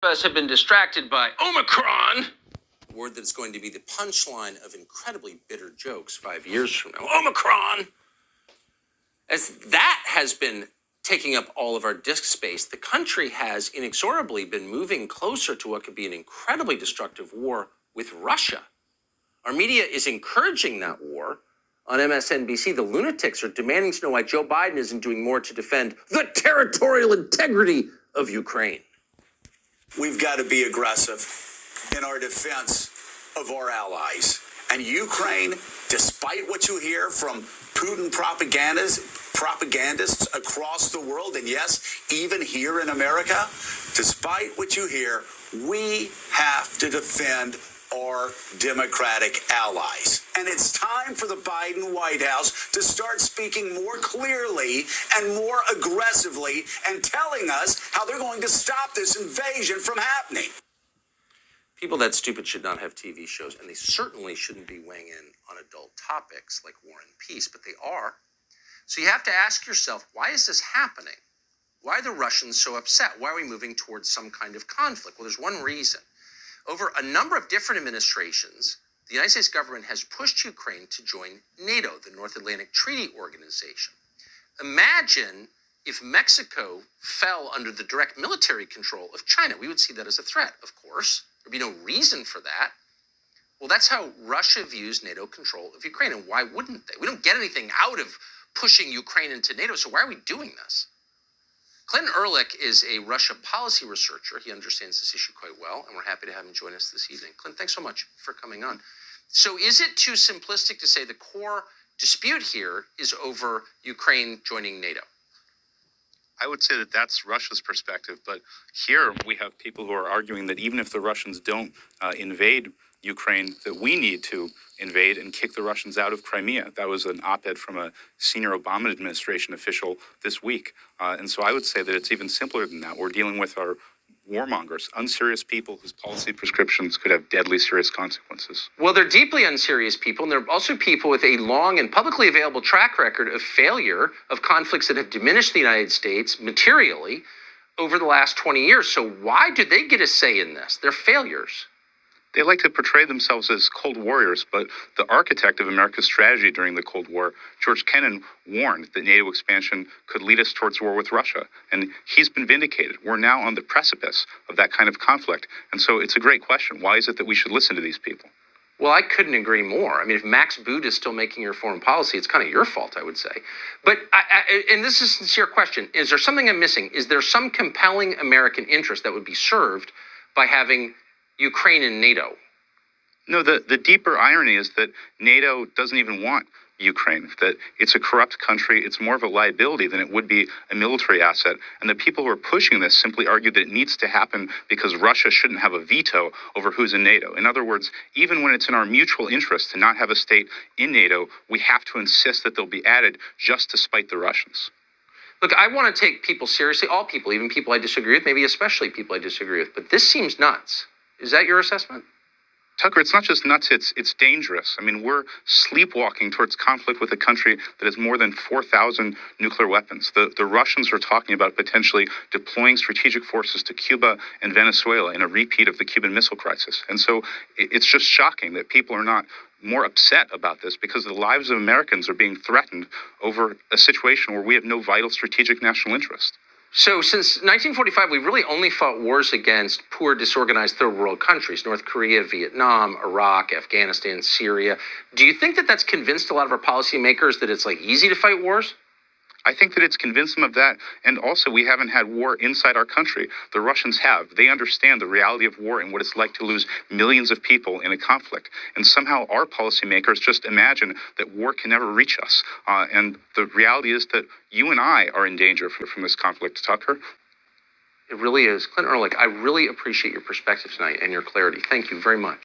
Us have been distracted by Omicron. Word that it's going to be the punchline of incredibly bitter jokes 5 years from now. Omicron! As that has been taking up all of our disk space, the country has inexorably been moving closer to what could be an incredibly destructive war with Russia. Our media is encouraging that war. On MSNBC, the lunatics are demanding to know why Joe Biden isn't doing more to defend the territorial integrity of Ukraine. We've got to be aggressive in our defense of our allies. And Ukraine, despite what you hear from Putin propagandists across the world, and yes, even here in America, despite what you hear, we have to defend our Democratic allies. And it's time for the Biden White House to start speaking more clearly and more aggressively and telling us how they're going to stop this invasion from happening. People that stupid should not have TV shows, and they certainly shouldn't be weighing in on adult topics like war and peace, but they are. So you have to ask yourself, why is this happening? Why are the Russians so upset? Why are we moving towards some kind of conflict? Well, there's one reason. Over a number of different administrations, the United States government has pushed Ukraine to join NATO, the North Atlantic Treaty Organization. Imagine if Mexico fell under the direct military control of China. We would see that as a threat, of course. There'd be no reason for that. Well, that's how Russia views NATO control of Ukraine, and why wouldn't they? We don't get anything out of pushing Ukraine into NATO, so why are we doing this? Clinton Ehrlich is a Russia policy researcher. He understands this issue quite well, and we're happy to have him join us this evening. Clinton, thanks so much for coming on. So is it too simplistic to say the core dispute here is over Ukraine joining NATO? I would say that that's Russia's perspective, but here we have people who are arguing that even if the Russians don't invade Ukraine, that we need to invade and kick the Russians out of Crimea. That was an op-ed from a senior Obama administration official this week. And so I would say that it's even simpler than that. We're dealing with our warmongers, unserious people whose policy prescriptions could have deadly serious consequences. Well, they're deeply unserious people, and they're also people with a long and publicly available track record of failure of conflicts that have diminished the United States materially over the last 20 years. So why do they get a say in this? They're failures. They like to portray themselves as Cold Warriors, but the architect of America's strategy during the Cold War, George Kennan, warned that NATO expansion could lead us towards war with Russia. And he's been vindicated. We're now on the precipice of that kind of conflict. And so it's a great question. Why is it that we should listen to these people? Well, I couldn't agree more. I mean, if Max Boot is still making your foreign policy, it's kind of your fault, I would say. But, and this is a sincere question, is there something I'm missing? Is there some compelling American interest that would be served by having Ukraine in NATO? No, the deeper irony is that NATO doesn't even want Ukraine, that it's a corrupt country. It's more of a liability than it would be a military asset. And the people who are pushing this simply argue that it needs to happen because Russia shouldn't have a veto over who's in NATO. In other words, even when it's in our mutual interest to not have a state in NATO, we have to insist that they'll be added just to spite the Russians. Look, I want to take people seriously, all people, even people I disagree with, maybe especially people I disagree with, but this seems nuts. Is that your assessment? Tucker, it's not just nuts, it's dangerous. I mean, we're sleepwalking towards conflict with a country that has more than 4,000 nuclear weapons. The Russians are talking about potentially deploying strategic forces to Cuba and Venezuela in a repeat of the Cuban Missile Crisis. And so it's just shocking that people are not more upset about this because the lives of Americans are being threatened over a situation where we have no vital strategic national interest. So since 1945, we've really only fought wars against poor, disorganized third world countries, North Korea, Vietnam, Iraq, Afghanistan, Syria. Do you think that that's convinced a lot of our policymakers that it's like easy to fight wars? I think that it's convinced them of that. And also, we haven't had war inside our country. The Russians have. They understand the reality of war and what it's like to lose millions of people in a conflict. And somehow our policymakers just imagine that war can never reach us. And the reality is that you and I are in danger from this conflict, Tucker. It really is. Clinton Ehrlich, I really appreciate your perspective tonight and your clarity. Thank you very much.